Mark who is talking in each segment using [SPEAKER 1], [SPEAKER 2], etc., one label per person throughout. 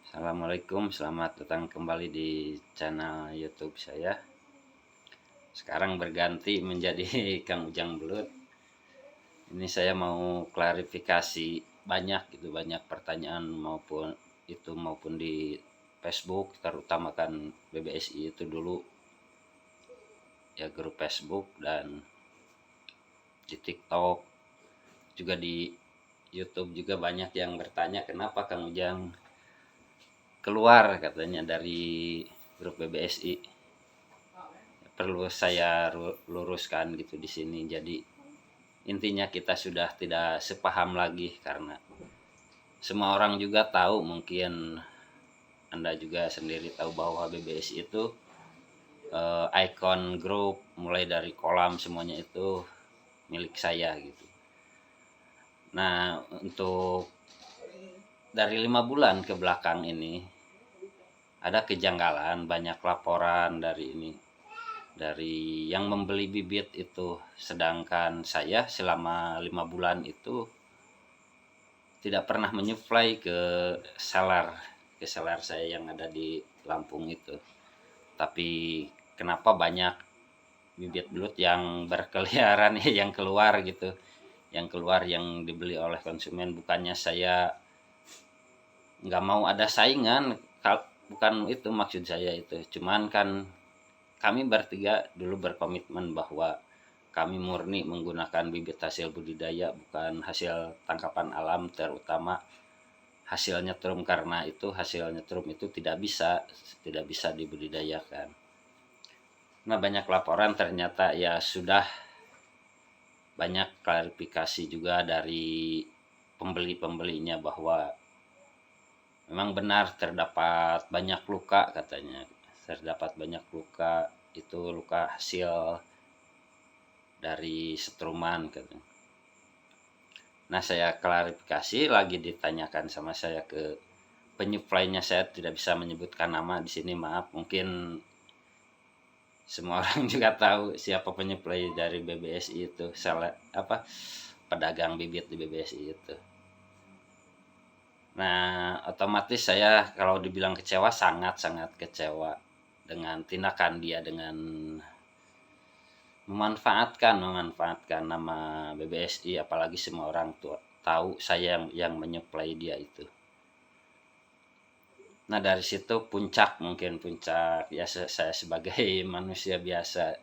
[SPEAKER 1] Assalamualaikum, selamat datang kembali di channel YouTube saya. Sekarang berganti menjadi Kang Ujang Belut. Ini saya mau klarifikasi banyak pertanyaan maupun di Facebook, terutama kan BBSI itu dulu ya, grup Facebook, dan di TikTok juga, di YouTube juga banyak yang bertanya kenapa Kang Ujang keluar katanya dari grup BBSI. Perlu saya luruskan gitu di sini. Jadi intinya kita sudah tidak sepaham lagi, karena semua orang juga tahu, mungkin Anda juga sendiri tahu bahwa BBSI itu ikon grup mulai dari kolam semuanya itu milik saya gitu. Nah, untuk dari 5 bulan ke belakang ini ada kejanggalan, banyak laporan dari yang membeli bibit itu, sedangkan saya selama 5 bulan itu tidak pernah menyuplai ke seller saya yang ada di Lampung itu. Tapi kenapa banyak bibit belut yang berkeliaran ya, yang keluar gitu, yang dibeli oleh konsumen. Bukannya saya nggak mau ada saingan, bukan itu maksud saya itu. Cuman kan kami bertiga dulu berkomitmen bahwa kami murni menggunakan bibit hasil budidaya, bukan hasil tangkapan alam, terutama hasil nyetrum, karena itu hasil nyetrum itu tidak bisa dibudidayakan. Nah, banyak laporan, ternyata ya sudah banyak klarifikasi juga dari pembelinya bahwa memang benar terdapat banyak luka, katanya. Terdapat banyak luka, itu luka hasil dari setruman katanya. Nah, saya klarifikasi lagi, ditanyakan sama saya ke penyuplainya. Saya tidak bisa menyebutkan nama di sini, maaf. Mungkin semua orang juga tahu siapa penyuplai dari BBSI itu, pedagang bibit di BBSI itu. Nah, otomatis saya kalau dibilang kecewa, sangat kecewa dengan tindakan dia, dengan memanfaatkan nama BBSI, apalagi semua orang tahu saya yang menyuplai dia itu. Nah, dari situ puncak ya, saya sebagai manusia biasa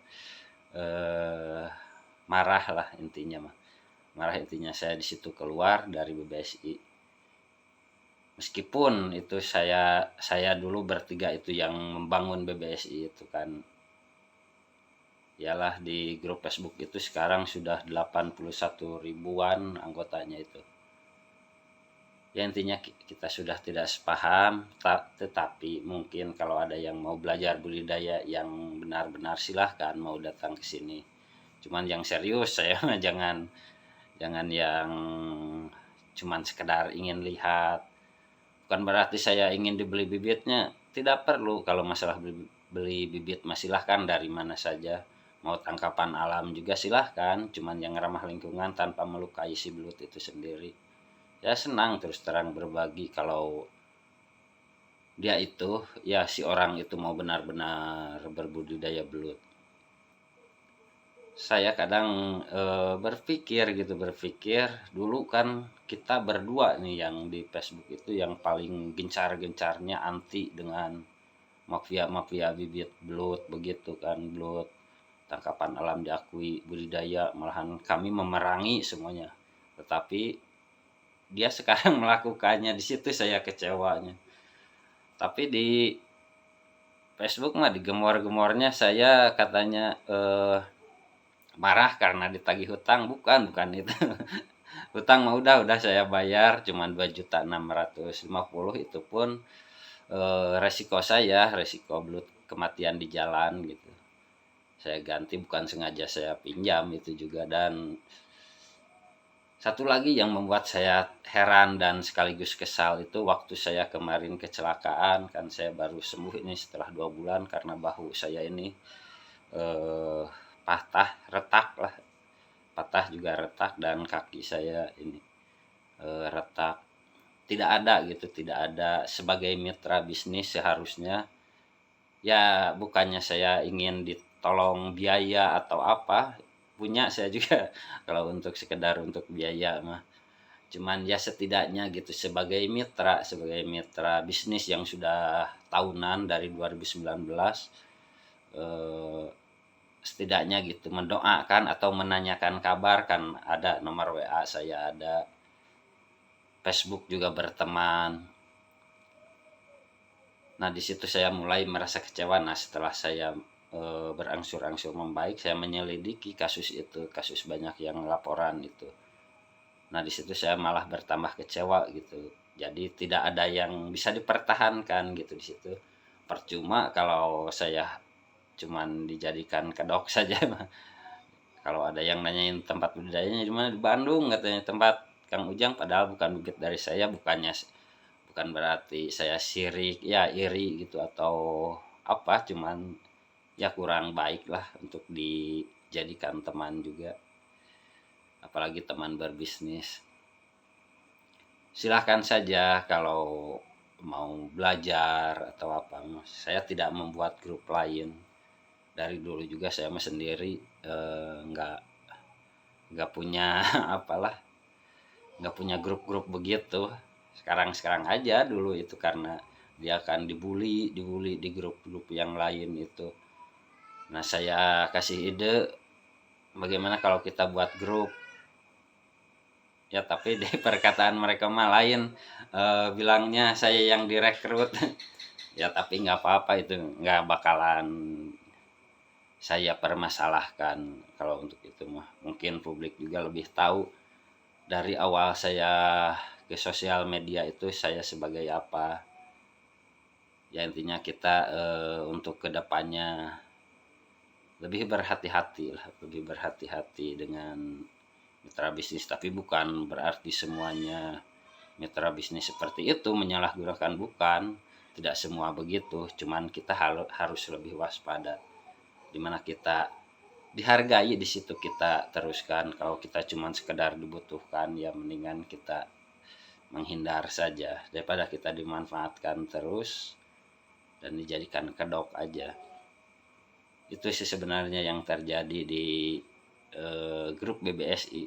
[SPEAKER 1] marah lah intinya saya di situ keluar dari BBSI. Meskipun itu saya dulu bertiga itu yang membangun BBSI itu kan. Ialah di grup Facebook itu sekarang sudah 81 ribuan anggotanya itu. Ya, intinya kita sudah tidak sepaham, tetapi mungkin kalau ada yang mau belajar budidaya yang benar-benar, silahkan mau datang ke sini. Cuman yang serius saya jangan yang cuman sekedar ingin lihat. Bukan berarti saya ingin dibeli bibitnya, tidak perlu. Kalau masalah beli bibit mah silahkan dari mana saja. Mau tangkapan alam juga silahkan, cuman yang ramah lingkungan tanpa melukai si belut itu sendiri. Ya, senang terus terang berbagi kalau dia itu, ya si orang itu mau benar-benar berbudidaya belut. Saya kadang berpikir dulu kan kita berdua nih yang di Facebook itu yang paling gencar-gencarnya anti dengan mafia bibit belut begitu kan. Belut tangkapan alam diakui budidaya, malahan kami memerangi semuanya. Tetapi dia sekarang melakukannya, di situ saya kecewanya. Tapi di Facebook mah digemor-gemornya saya katanya marah karena ditagih hutang. Bukan itu. Hutang mah udah saya bayar, cuman 2.650.000. Itu pun resiko belut kematian di jalan gitu. Saya ganti, bukan sengaja saya pinjam itu juga. Dan satu lagi yang membuat saya heran dan sekaligus kesal itu waktu saya kemarin kecelakaan kan. Saya baru sembuh ini setelah 2 bulan karena bahu saya ini patah juga retak, dan kaki saya ini retak. tidak ada gitu, tidak ada sebagai mitra bisnis seharusnya. Ya bukannya saya ingin ditolong biaya atau apa, punya saya juga kalau untuk sekedar untuk biaya mah. Cuman ya setidaknya gitu sebagai mitra bisnis yang sudah tahunan dari 2019, eh, setidaknya gitu mendoakan atau menanyakan kabar, kan ada nomor WA saya, ada Facebook juga berteman. Nah, di situ saya mulai merasa kecewa. Nah, setelah saya berangsur-angsur membaik, saya menyelidiki kasus itu, kasus banyak yang laporan itu. Nah, di situ saya malah bertambah kecewa gitu. Jadi tidak ada yang bisa dipertahankan gitu di situ. Percuma kalau saya cuman dijadikan kedok saja. Kalau ada yang nanyain tempat budidayanya di mana, di Bandung katanya tempat Kang Ujang, padahal bukan bibit dari saya, bukan berarti saya sirik ya iri gitu atau apa, cuman ya kurang baik lah untuk dijadikan teman juga, apalagi teman berbisnis. Silahkan saja kalau mau belajar atau apa, saya tidak membuat grup lain. Dari dulu juga saya mah sendiri, nggak punya apalah, nggak punya grup-grup begitu. Sekarang aja, dulu itu karena dia akan dibully di grup-grup yang lain itu. Nah, saya kasih ide bagaimana kalau kita buat grup. Ya tapi di perkataan mereka mah lain, bilangnya saya yang direkrut. Ya tapi nggak apa-apa, itu nggak bakalan saya permasalahkan kalau untuk itu mah. Mungkin publik juga lebih tahu dari awal saya ke sosial media itu saya sebagai apa. Ya intinya kita untuk kedepannya lebih berhati-hati lah, lebih berhati-hati dengan mitra bisnis. Tapi bukan berarti semuanya mitra bisnis seperti itu menyalahgunakan, bukan. Tidak semua begitu, cuman kita harus lebih waspada. Dimana kita dihargai, di situ kita teruskan. Kalau kita cuman sekedar dibutuhkan, ya mendingan kita menghindar saja daripada kita dimanfaatkan terus dan dijadikan kedok aja. Itu sih sebenarnya yang terjadi di grup BBSI.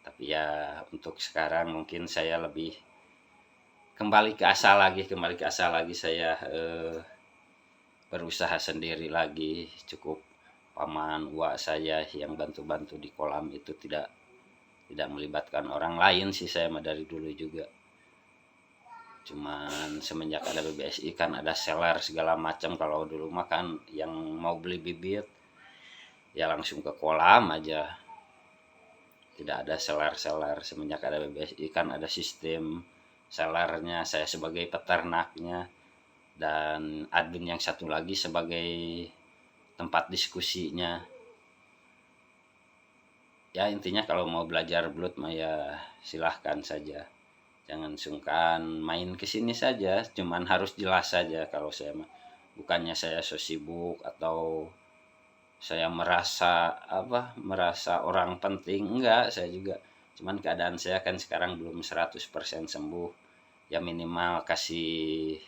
[SPEAKER 1] Tapi ya untuk sekarang mungkin saya lebih kembali ke asal lagi, saya berusaha sendiri lagi. Cukup paman uak saya yang bantu-bantu di kolam itu, tidak melibatkan orang lain sih. Saya mah dari dulu juga, cuman semenjak ada BBSI kan ada seller segala macam. Kalau dulu mah kan yang mau beli bibit ya langsung ke kolam aja, tidak ada seller. Semenjak ada BBSI kan ada sistem sellernya, saya sebagai peternaknya, dan admin yang satu lagi sebagai tempat diskusinya. Ya intinya kalau mau belajar belut mah ya silahkan saja, jangan sungkan main ke sini saja, cuman harus jelas saja. Kalau saya mah bukannya saya so sibuk atau saya merasa orang penting, enggak. Saya juga cuman keadaan saya kan sekarang belum 100% sembuh. Ya minimal kasih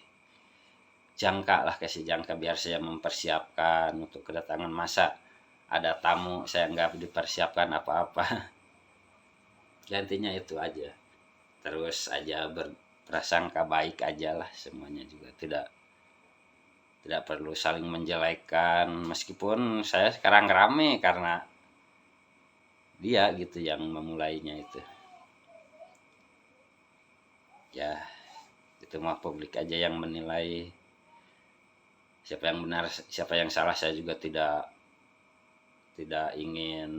[SPEAKER 1] jangka biar saya mempersiapkan untuk kedatangan. Masa ada tamu saya nggak dipersiapkan apa-apa. Ya intinya itu aja, terus aja berprasangka baik aja lah, semuanya juga tidak perlu saling menjelekkan. Meskipun saya sekarang rame karena dia gitu yang memulainya itu. Ya itu mah publik aja yang menilai siapa yang benar siapa yang salah. Saya juga tidak ingin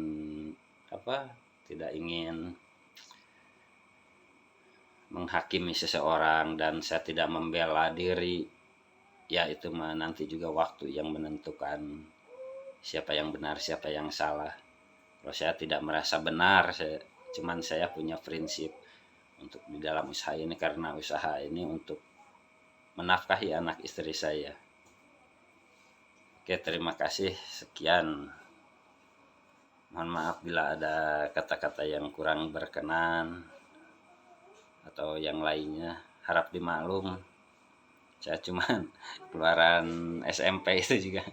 [SPEAKER 1] tidak ingin menghakimi seseorang, dan saya tidak membela diri. Ya itu mah nanti juga waktu yang menentukan siapa yang benar siapa yang salah. Kalau saya tidak merasa benar, saya punya prinsip untuk di dalam usaha ini, karena usaha ini untuk menafkahi anak istri saya. Oke, terima kasih, sekian. Mohon maaf bila ada kata-kata yang kurang berkenan. atau yang lainnya, harap dimaklum. Saya cuman keluaran SMP itu juga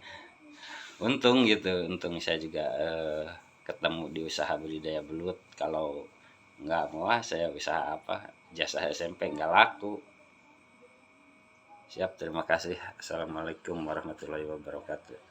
[SPEAKER 1] untung gitu, untung saya juga ketemu di usaha budidaya belut. Kalau nggak mau saya usaha apa, jasa SMP nggak laku. Siap, terima kasih. Assalamualaikum warahmatullahi wabarakatuh.